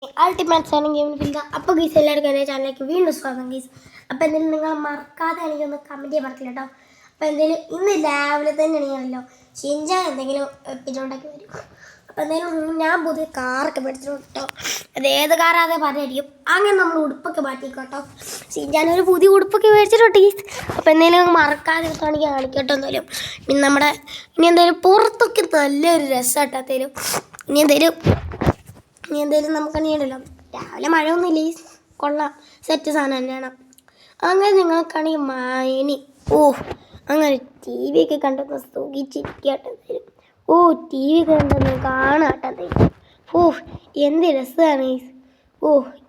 Ultimate zoning ഗെയിമിൽ പിന്നെ അപ്പോൾ ഗീസ് എല്ലാവർക്കും എൻ്റെ ചാനലിലേക്ക് വീണ്ടും സ്വാഗതം ഗീസ്. അപ്പോൾ എന്തെങ്കിലും നിങ്ങൾ മറക്കാതെ എനിക്കൊന്ന് കമൻറ്റ് ചെയ്യാൻ പറ്റില്ല കേട്ടോ. അപ്പോൾ എന്തെങ്കിലും ഇന്ന് രാവിലെ തന്നെ ആണെങ്കിലല്ലോ ഷിൻചാൻ എന്തെങ്കിലും എപ്പിസോഡൊക്കെ വരും. അപ്പോൾ എന്തെങ്കിലും ഞാൻ പുതിയ കാറൊക്കെ മേടിച്ചിട്ടുണ്ട് കേട്ടോ. അത് ഏത് കാറാതെ പറഞ്ഞായിരിക്കും. അങ്ങനെ നമ്മൾ ഉടുപ്പൊക്കെ മാറ്റിക്കോട്ടോ. ഷിൻചാൻ ഒരു പുതിയ ഉടുപ്പൊക്കെ മേടിച്ചിട്ടുണ്ട് ഗീസ്. അപ്പോൾ എന്തെങ്കിലും മറക്കാതെ എടുത്താണെങ്കിൽ കാണിക്കട്ടോ. എന്തായാലും പിന്നെ നമ്മുടെ ഇനി എന്തായാലും പുറത്തൊക്കെ നല്ലൊരു രസമാട്ടോ. ഇനി എന്തായാലും നമുക്ക് നീണ്ടല്ലോ. രാവിലെ മഴയൊന്നുമില്ല, ഈ കൊള്ളാം സെറ്റ് സാധനം തന്നെയാണ്. അങ്ങനെ നിങ്ങൾക്കാണെങ്കിൽ മൈനി അങ്ങനെ ടി വി ഒക്കെ കണ്ടെന്ന് സുഖിച്ചിരിക്കട്ടെ തരും. ടി വി കണ്ടെന്ന് കാണാട്ടെ തരും. എന്ത് രസമാണ് ഈ.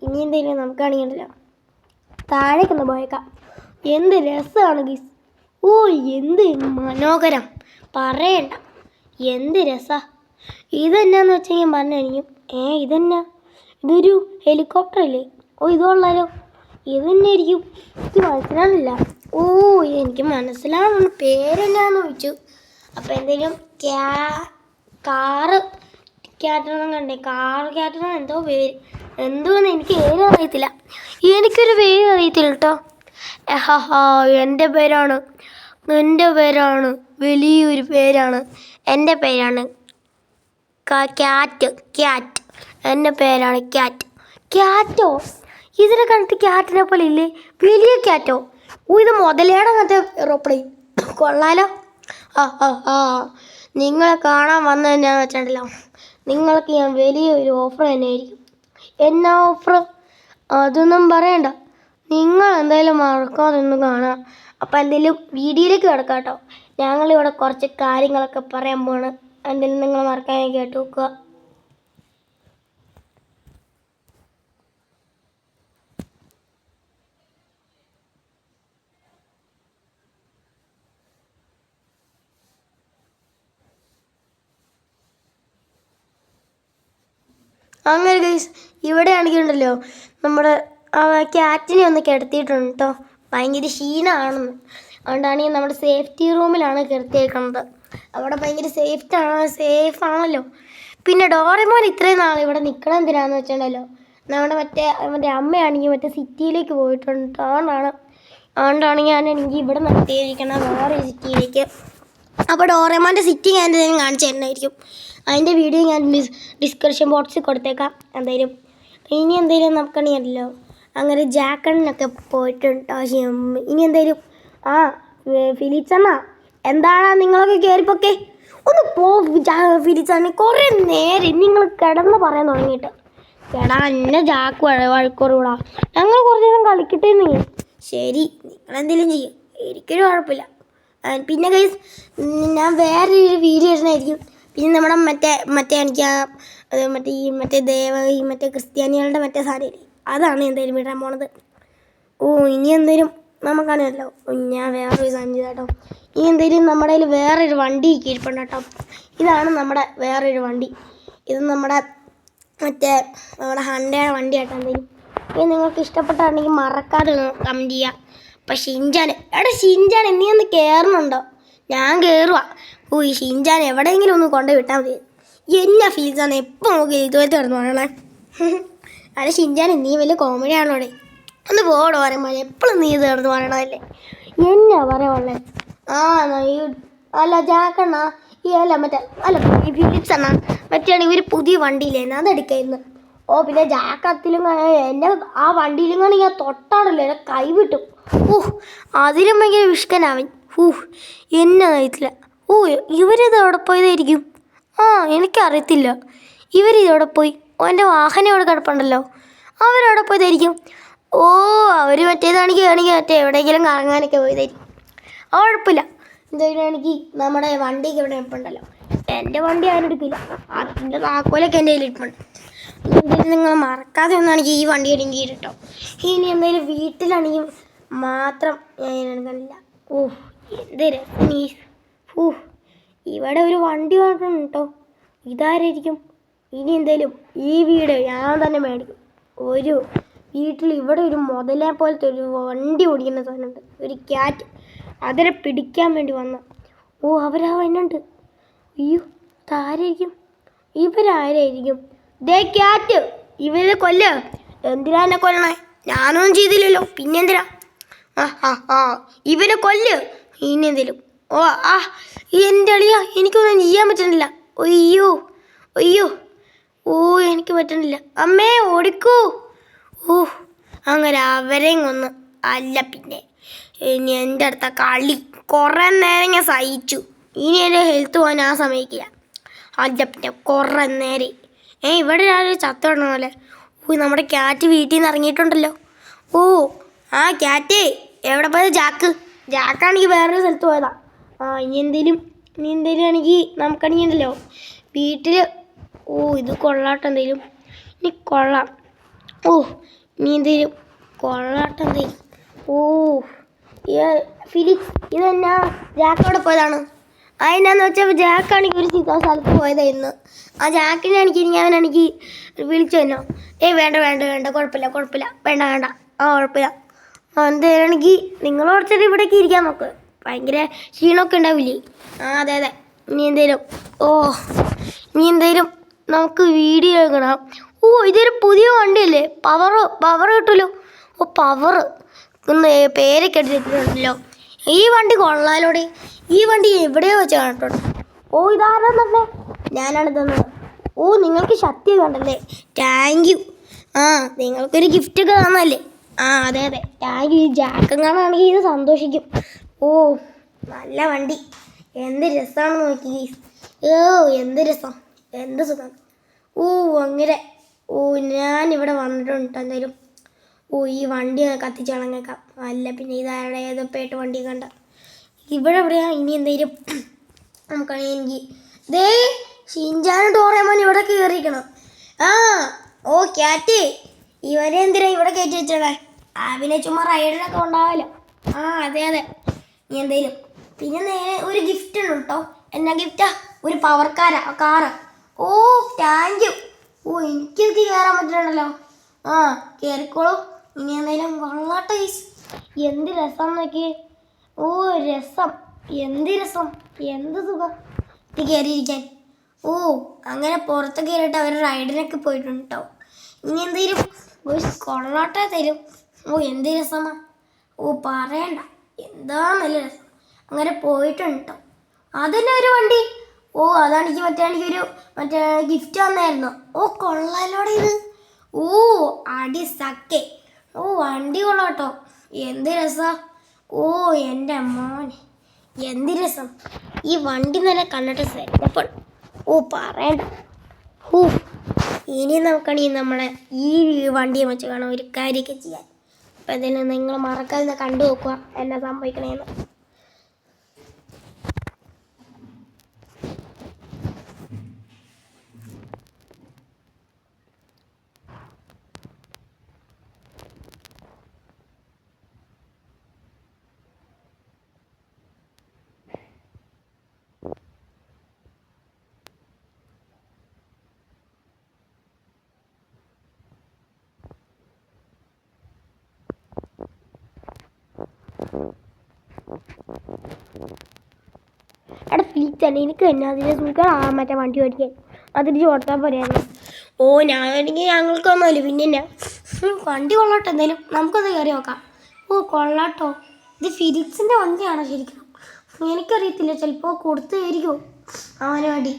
ഇനി എന്തെങ്കിലും നമുക്കാണെങ്കിലോ താഴേക്കൊന്ന് പോയേക്കാം. എന്ത് രസമാണ് ഗീസ്. എന്ത് മനോഹരം പറയണ്ട, എന്ത് രസാ. ഇതെന്നാന്ന് വെച്ചെങ്കിൽ പറഞ്ഞായിരിക്കും. ഇതെന്നാ, ഇതൊരു ഹെലികോപ്റ്റർ അല്ലേ? ഇതുള്ളല്ലോ, ഇതെന്നെ ആയിരിക്കും. എനിക്ക് മനസ്സിലാവുന്നില്ല. എനിക്ക് മനസ്സിലാവുന്നു. പേരെന്നാന്ന് ചോദിച്ചു. അപ്പം എന്തെങ്കിലും കാറ് ക്യാറ്ററിംഗ് കണ്ടേ, കാറ് ക്യാറ്ററിംഗ് എന്തോ പേര്, എന്തോന്ന് എനിക്ക് പേര് അറിയത്തില്ല. എനിക്കൊരു പേര് അറിയത്തില്ല കേട്ടോ. എൻ്റെ പേരാണ് വലിയൊരു പേരാണ്. എൻ്റെ പേരാണ് ക്യാറ്റ്. എൻ്റെ പേരാണ് ക്യാറ്റോ? ഇതിനെ കണ്ടിട്ട് ക്യാറ്റിനെ പോലെ ഇല്ലേ? വലിയ ക്യാറ്റോ? ഇത് മുതലേടെ മറ്റേ എറോപ്ലെയിൻ കൊള്ളാലോ. നിങ്ങളെ കാണാൻ വന്നതെന്നാന്ന് വെച്ചിട്ടുണ്ടല്ലോ, നിങ്ങൾക്ക് ഞാൻ വലിയൊരു ഓഫർ തന്നെ ആയിരിക്കും. എന്നാ ഓഫർ? അതൊന്നും പറയണ്ട, നിങ്ങൾ എന്തായാലും മറക്കാതെ ഒന്ന് കാണാം. അപ്പം എന്തെങ്കിലും വീഡിയോയിലേക്ക് കിടക്കാം കേട്ടോ. ഞങ്ങളിവിടെ കുറച്ച് കാര്യങ്ങളൊക്കെ പറയാൻ പോണ്. എന്തെങ്കിലും നിങ്ങൾ മറക്കാൻ കേട്ട് നോക്കുക. അങ്ങനെ ഗൈസ്, ഇവിടെ ആണെങ്കിലുണ്ടല്ലോ നമ്മുടെ ക്യാറ്റിനെ ഒന്ന് കിടത്തിയിട്ടുണ്ട് കേട്ടോ. ഭയങ്കര ക്ഷീണമാണെന്ന്. അതുകൊണ്ടാണെങ്കിൽ നമ്മുടെ സേഫ്റ്റി റൂമിലാണ് കിടത്തിയേക്കുന്നത്. അവിടെ ഭയങ്കര സേഫ് ആണല്ലോ. പിന്നെ ഡോറേമോൻ ഇത്രയും നാൾ ഇവിടെ നിൽക്കണം എന്തിനാന്ന് വെച്ചിട്ടുണ്ടല്ലോ, നമ്മുടെ മറ്റേ അമ്മയാണെങ്കിൽ മറ്റേ സിറ്റിയിലേക്ക് പോയിട്ടുണ്ട്. അതുകൊണ്ടാണ് ഞാനാണെങ്കിൽ ഇവിടെ നിർത്തിയിരിക്കണം വേറെ സിറ്റിയിലേക്ക്. അപ്പോൾ ഡോറേമോൻ്റെ സിറ്റി ഞാൻ എന്തെങ്കിലും കാണിച്ചു തരുന്നതായിരിക്കും. അതിൻ്റെ വീഡിയോ ഞാൻ ഡിസ്ക്രിപ്ഷൻ ബോക്സിൽ കൊടുത്തേക്കാം. ഇനി എന്തെങ്കിലും നമുക്കറിയാമല്ലോ, അങ്ങനെ ജാക്കണിനൊക്കെ പോയിട്ടുണ്ട്. ഇനി എന്തെങ്കിലും ഫിലിച്ചണ്ണ, എന്താണ് നിങ്ങളൊക്കെ കയറിപ്പൊക്കെ ഒന്ന് ഫിലിച്ചണ്ണ. കുറേ നേരം നിങ്ങൾ കിടന്ന് പറയാൻ തുടങ്ങിയിട്ട്. എന്നെ ജാക്ക് വഴക്കുറൂടാ, ഞങ്ങൾ കുറച്ച് നേരം കളിക്കട്ടെ നീ. ശരി, നിങ്ങളെന്തെങ്കിലും ചെയ്യും, എനിക്കൊരു കുഴപ്പമില്ല. പിന്നെ ഗൈസ്, ഞാൻ വേറൊരു വീഡിയോ ഇടുന്നതായിരിക്കും. പിന്നെ നമ്മുടെ എനിക്ക് മറ്റേ ക്രിസ്ത്യാനികളുടെ മറ്റേ സാരിയില്ലേ, അതാണ് എന്തായാലും ഇടാൻ പോണത്. ഇനി എന്തായാലും നമുക്കറിയാമല്ലോ, ഞാൻ വേറൊരു സാധനം ചെയ്താട്ടോ. ഇനി എന്തായാലും നമ്മുടെ കയ്യിൽ വേറൊരു വണ്ടി ഇരിപ്പുണ്ട് കേട്ടോ. ഇതാണ് നമ്മുടെ വേറൊരു വണ്ടി. ഇത് നമ്മുടെ ഹണ്ടയുടെ വണ്ടിയാട്ടോ. എന്തായാലും ഇനി നിങ്ങൾക്ക് ഇഷ്ടപ്പെട്ടാണെങ്കിൽ മറക്കാതെ കമൻറ്റ് ചെയ്യുക. അപ്പം ഷിൻചാൻ നീ ഒന്ന് കയറുന്നുണ്ടോ? ഞാൻ കയറുക. ഈ ഷിൻചാൻ എവിടെയെങ്കിലും ഒന്ന് കൊണ്ടുപോയി വിട്ടാൽ മതി. എന്നാ ഫീൽസാണ് എപ്പോൾ നോക്കി ഇതുപോലത്തെ കിടന്നു പറയണേ. ഷിൻചാൻ നീ വലിയ കോമഡി ആണോടെ. ഒന്ന് പോടോ പറയുമ്പോൾ എപ്പോഴും നീ ഇത് കിടന്ന് പറയണതല്ലേ. എന്നാ പറയുള്ളേ? അല്ല ജാക്കണ്ണ, ഫിലിപ്സ് അണ്ണ, മറ്റേയാണെങ്കിൽ ഒരു പുതിയ വണ്ടിയില്ലായിരുന്നു, അതെടുക്കായിരുന്നു. പിന്നെ ജാക്കത്തിലും എൻ്റെ ആ വണ്ടിയിലും കാണി ഞാൻ തൊട്ടാണല്ലോ എന്നെ കൈവിട്ടു. അതിലും ഭയങ്കര വിഷ്കനാവൻ. എന്നെ അറിയത്തില്ല. ഇവരിത് എവിടെ പോയതായിരിക്കും? എനിക്കറിയത്തില്ല. ഇവരിതവിടെ പോയി. എൻ്റെ വാഹനം ഇവിടെ കിടപ്പുണ്ടല്ലോ, അവരവിടെ പോയതായിരിക്കും. അവർ മറ്റേതാണെങ്കിൽ എവിടെയെങ്കിലും കറങ്ങാനൊക്കെ പോയതായിരിക്കും. കുഴപ്പമില്ല. എന്തായാലും നമ്മുടെ വണ്ടിക്ക് ഇവിടെ ഇരിപ്പുണ്ടല്ലോ. എൻ്റെ വണ്ടി ആരും എടുക്കില്ല, അതിൻ്റെ താക്കോലൊക്കെ എൻ്റെ കയ്യിൽ ഇരിപ്പുണ്ട്. എന്തായാലും നിങ്ങൾ മറക്കാതെ ഒന്നാണെങ്കിൽ ഈ വണ്ടി ആണെങ്കിൽ ഇട്ടോ. ഇനി എന്തായാലും വീട്ടിലാണെങ്കിൽ മാത്രം ഞാൻ എടുക്കണില്ല. എന്ത് രസം. ഇവിടെ ഒരു വണ്ടി കൊണ്ടുണ്ട് കേട്ടോ. ഇതാരായിരിക്കും? ഇനി എന്തായാലും ഈ വീട് ഞാൻ തന്നെ മേടിക്കും. ഒരു വീട്ടിൽ ഇവിടെ ഒരു മുതലേ പോലത്തെ ഒരു വണ്ടി ഓടിക്കുന്ന സാധനമുണ്ട്, ഒരു ക്യാറ്റ്. അതിനെ പിടിക്കാൻ വേണ്ടി വന്ന അവരാ വന്നുണ്ട്. ഇതാരായിരിക്കും? ഇവരാരായിരിക്കും? ദേ ക്യാറ്റ്, ഇവരെ കൊല്ല. എന്തിനാ എന്നെ കൊല്ലണേ? ഞാനൊന്നും ചെയ്തില്ലല്ലോ, പിന്നെ എന്തിനാ? ഇവനെ കൊല്ല് ഇനി എന്തേലും. ഓ ആ എൻ്റെ അളിയ, എനിക്കൊന്നും ചെയ്യാൻ പറ്റുന്നില്ല. അയ്യോ അയ്യോ, ഓ എനിക്ക് പറ്റുന്നില്ല. അമ്മേ ഓടിക്കൂ. ഓ അങ്ങനെ അവരെയും കൊന്ന്. അല്ല പിന്നെ ഇനി എൻ്റെ അടുത്ത കളി. കുറേ നേരം ഞാൻ സഹിച്ചു. ഇനി എൻ്റെ ഹെൽത്ത് പോകാൻ ഞാൻ സമ്മതിക്കില്ല. അല്ല പിന്നെ കുറേ നേരം. ഇവിടെ രാവിലെ ചത്തോടണ പോലെ. ഓ നമ്മുടെ ക്യാറ്റ് വീട്ടിൽ നിന്ന് ഇറങ്ങിയിട്ടുണ്ടല്ലോ. ഓ ആ ക്യാറ്റേ എവിടെ പോയത്? ജാക്കാണെങ്കിൽ വേറൊരു സ്ഥലത്ത് പോയതാ. ഇനി എന്തേലും ആണെങ്കിൽ നമുക്കാണെങ്കിൽ ഉണ്ടല്ലോ വീട്ടിൽ. ഓ ഇത് കൊള്ളാട്ടം എന്തേലും. ഇനി കൊള്ളാം. ഓ ഇനി എന്തേലും കൊള്ളാട്ടം എന്തേലും. ഓ ഫിലിക്സ് ഇതെന്നാ ജാക്കവിടെ പോയതാണ്? അതിനാന്ന് വെച്ചാൽ ജാക്കാണെങ്കിൽ ഒരു സ്ഥലത്ത് പോയതായിരുന്നു. ആ ജാക്കിനാണെങ്കിൽ ഞാനാണെങ്കിൽ വിളിച്ചു തന്നോ? വേണ്ട കുഴപ്പമില്ല വേണ്ട കുഴപ്പമില്ല. എന്താണെങ്കിൽ നിങ്ങൾ കുറച്ചൊരു ഇവിടേക്ക് ഇരിക്കാൻ നോക്ക്. ഭയങ്കര ക്ഷീണമൊക്കെ ഉണ്ടാവില്ലേ? അതെ ഇനി എന്തേലും നമുക്ക് വീഡിയോ എടുക്കണം. ഓ ഇതൊരു പുതിയ വണ്ടിയല്ലേ? പവർ കിട്ടുമല്ലോ. ഓ പവർ ഒന്ന് പേരൊക്കെ എടുത്തിട്ടുണ്ടല്ലോ. ഈ വണ്ടി കൊള്ളാലോടെ. ഈ വണ്ടി എവിടെയോ വെച്ച് കണ്ടിട്ടുണ്ട്. ഓ ഇതാരാ തന്നെ? ഞാനാണ് തന്നത്. ഓ നിങ്ങൾക്ക് ശക്തി വേണ്ടല്ലേ? Thank you. നിങ്ങൾക്കൊരു ഗിഫ്റ്റൊക്കെ തന്നല്ലേ? അതെ താങ്ക് യു. ഈ ജാക്കെങ്ങാനാണെങ്കിൽ ഇത് സന്തോഷിക്കും. ഓ നല്ല വണ്ടി, എന്ത് രസമാണെന്ന് നോക്കി. എന്ത് രസം, എന്ത് സുഖം. ഓ അങ്ങനെ. ഓ ഞാനിവിടെ വന്നിട്ടുണ്ട് എന്തായാലും. ഓ ഈ വണ്ടി കത്തിച്ച് കളഞ്ഞേക്കാം. അല്ല പിന്നെ ഇതാരുടെ ഏതപ്പേട്ട് വണ്ടി കണ്ട ഇവിടെ എവിടെയാ? ഇനി എന്തേലും നമുക്കാണെങ്കിൽ ദേ ഷിൻചാനും ഡോറേമോൻ ഇവിടെ കയറിയിരിക്കണം. ഓ ക്യാറ്റ് ഇവരെ എന്തിനാ ഇവിടെ കയറ്റി വെച്ചോളെ? പിന്നെ ചുമ്മാ റൈഡിനൊക്കെ ഉണ്ടാവല്ലോ. അതെ ഇനി എന്തേലും. പിന്നെ നേരെ ഒരു ഗിഫ്റ്റ് ഉണ്ട് കേട്ടോ. എന്നാ ഗിഫ്റ്റാ? ഒരു പവർ കാറ്. ഓ താങ്ക് യു. ഓ എനിക്കിത് കയറാൻ പറ്റുന്നുണ്ടല്ലോ. കയറിക്കോളൂ. ഇനി എന്തായാലും കൊള്ളാട്ടെ. എന്ത് രസം നോക്കിയേ. ഓ രസം, എന്ത് രസം, എന്ത് സുഖം ഇത് കയറിയിരിക്കാൻ. ഓ അങ്ങനെ പുറത്ത് കയറിയിട്ട് അവർ റൈഡിനൊക്കെ പോയിട്ടുണ്ട് കേട്ടോ. ഇനി എന്തേലും കൊള്ളാട്ടെ തരും. ഓ എന്ത് രസമാ. ഓ പറയണ്ട, എന്താ നല്ല രസം. അങ്ങനെ പോയിട്ടുണ്ട് കേട്ടോ. അതന്നെ ഒരു വണ്ടി. ഓ അതാണെങ്കിൽ മറ്റേ ഗിഫ്റ്റ് വന്നായിരുന്നു. ഓ കൊള്ളാലോടെ ഇത്. ഓ അടി സക്കെ. ഓ വണ്ടി കൊള്ളാട്ടോ. എന്ത് രസാ. ഓ എൻ്റെ മോനെ എന്ത് രസം. ഈ വണ്ടി തന്നെ കണ്ടിട്ട് സെറ്റപ്പ്. ഓ പറയണ്ട. ഇനി നമുക്കാണെങ്കിൽ നമ്മളെ ഈ വണ്ടിയെ വെച്ച് കാണാം ഒരു കാര്യമൊക്കെ ചെയ്യാൻ. അപ്പം എന്തായാലും നിങ്ങൾ മറക്കാതെ കണ്ടു നോക്കുക എന്നാ സംഭവിക്കണേന്ന്. എടാ ഫിലിക്സ് തന്നെ എനിക്ക് തന്നെ അതിൻ്റെ സുഖം. മറ്റേ വണ്ടി ഓടിക്കാൻ അതിന് ചോട്ടാൻ പറയായിരുന്നു. ഓ ഞാനാണെങ്കിൽ ഞങ്ങൾക്കൊന്നുമില്ല. പിന്നെ എന്നാ വണ്ടി കൊള്ളാട്ടോ. എന്തായാലും നമുക്കൊന്ന് കയറി നോക്കാം. ഓ കൊള്ളാട്ടോ. ഇത് ഫിലിക്സിൻ്റെ വണ്ടിയാണോ ശരിക്കും? എനിക്കറിയത്തില്ല, ചിലപ്പോൾ കൊടുത്തായിരിക്കുമോ അവന് വേണ്ടി,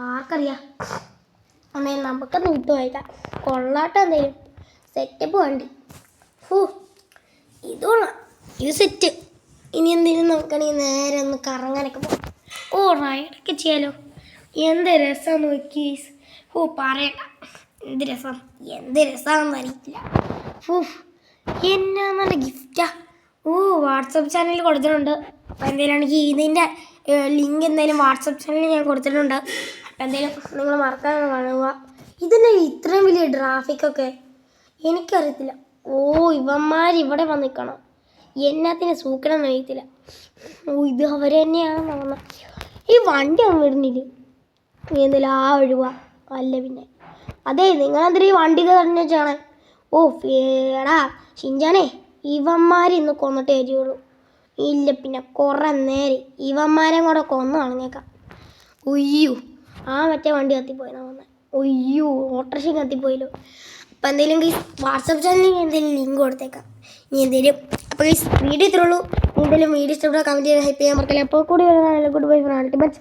ആർക്കറിയാം. എന്തായാലും നമുക്കൊന്ന് വിട്ടു പോയേക്കാം. കൊള്ളാട്ടോ. എന്തായാലും സെറ്റപ്പ് വണ്ടി. ഇത് കൊള്ളാം, ഇത് സെറ്റ്. ഇനി എന്തെങ്കിലും നോക്കണമെങ്കിൽ നേരെ ഒന്ന് കറങ്ങാനൊക്കെ പോകും. ഓ റൈഡൊക്കെ ചെയ്യാലോ. എന്ത് രസം നോക്കി. പറയണ്ട, എന്ത് രസമാണെന്ന് അറിയില്ല. എന്നാ നല്ല ഗിഫ്റ്റാ. വാട്സപ്പ് ചാനലിൽ കൊടുത്തിട്ടുണ്ട്. അപ്പോൾ എന്തെങ്കിലുമാണെങ്കിൽ ഇതിൻ്റെ ലിങ്ക് എന്തായാലും വാട്സപ്പ് ചാനലിൽ ഞാൻ കൊടുത്തിട്ടുണ്ട്. അപ്പോൾ എന്തായാലും നിങ്ങൾ മറക്കാതെ കാണുക. ഇതിന് ഇത്രയും വലിയ ട്രാഫിക്കൊക്കെ എനിക്കറിയത്തില്ല. ഇവന്മാരിവിടെ വന്ന് നിൽക്കണം. എന്നാത്തിന് സൂക്കണം എന്ന് അറിയത്തില്ല. ഇത് അവർ തന്നെയാണെന്ന് തോന്നുന്നത്. ഈ വണ്ടി ഒന്നും വരുന്നില്ല. എന്തെങ്കിലും ഒഴിവാ. അല്ല പിന്നെ അതെ നിങ്ങളെന്തിനാ ഈ വണ്ടി തന്നെ വെച്ചാണ്? എടാ ഷിൻചാനെ, ഇവന്മാരിന്ന് കൊന്നിട്ടേ വരികയുള്ളൂ. ഇല്ല പിന്നെ കുറേ നേരം ഇവന്മാരെ കൂടെ കൊന്നു കളഞ്ഞേക്കാം. മറ്റേ വണ്ടി കത്തിപ്പോയെന്നാ വന്നത്. ഒയ്യോ ഓട്ടോറിക്ഷ കത്തിപ്പോയല്ലോ. അപ്പം എന്തെങ്കിലും ഗൈസ് വാട്സപ്പ് ചാനലിൽ എന്തെങ്കിലും ലിങ്ക് കൊടുത്തേക്കാം ഇനി എന്തെങ്കിലും. അപ്പോൾ ഗൈസ് വീഡിയോ ഇത്രയുള്ളൂ. എന്തെങ്കിലും വീഡിയോ ഇഷ്ടപ്പെട്ടാൽ കമൻറ്റ് ചെയ്യാൻ ഹെൽപ്പ് ചെയ്യാൻ മറക്കില്ല. അപ്പോൾ കൂടി വരുന്നതാണ് ഗുഡ് ബൈ ഫ്രം അൾട്ടിമേറ്റ്സ്.